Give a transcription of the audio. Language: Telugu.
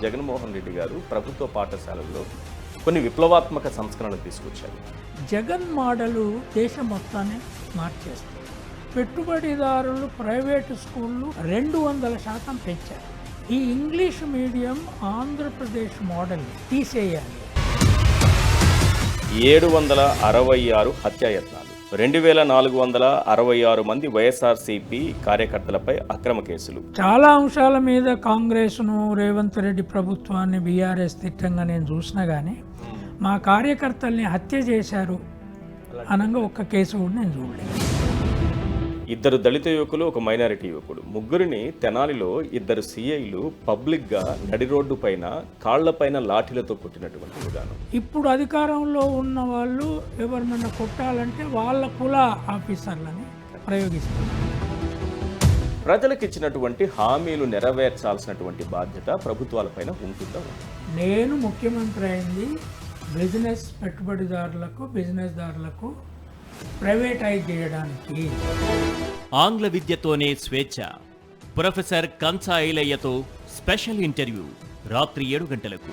జగన్మోహన్ రెడ్డి గారు ప్రభుత్వ పాఠశాలల్లో కొన్ని విప్లవాత్మక సంస్కరణలు తీసుకొచ్చారు. జగన్ మోడలు దేశం మొత్తాన్ని మార్చేస్తుంది. పెట్టుబడిదారులు ప్రైవేటు స్కూళ్ళు 200% పెంచారు. ఈ ఇంగ్లీష్ మీడియం ఆంధ్రప్రదేశ్ మోడల్ తీసేయాలి. 766 హత్యాయత్నాలు, 2466 మంది వైఎస్ఆర్సీపీ కార్యకర్తలపై అక్రమ కేసులు. చాలా అంశాల మీద కాంగ్రెస్ను, రేవంత్ రెడ్డి ప్రభుత్వాన్ని, బీఆర్ఎస్ తిట్టంగా నేను చూసినా కానీ మా కార్యకర్తల్ని హత్య చేశారు అనగా ఒక్క కేసు కూడా నేను చూడలేదు. 2 దళిత యువకులు, 1 మైనారిటీ యువకుడు, ముగ్గురిని తెనాలిలో 2 సిఐలు పబ్లిక్గా నడి రోడ్డు పైన కాళ్లపైన లాఠీలతో కొట్టినటువంటి విధానం. ఇప్పుడు అధికారంలో ఉన్న వాళ్ళు ఎవరినన్నా కొట్టాలంటే వాళ్ళ కుల ఆఫీసర్లని ప్రయోగిస్తారు. ప్రజలకు ఇచ్చినటువంటి హామీలు నెరవేర్చాల్సినటువంటి బాధ్యత ప్రభుత్వాలపైన ఉంటుందా? నేను ముఖ్యమంత్రి అయింది బిజినెస్ బిజినెస్దారులకు ప్రైవేటైజ్ చేయడానికి. ఆంగ్ల విద్యతోనే స్వేచ్ఛ. ప్రొఫెసర్ కంచా ఐలయ్యతో స్పెషల్ ఇంటర్వ్యూ రాత్రి 7 గంటలకు.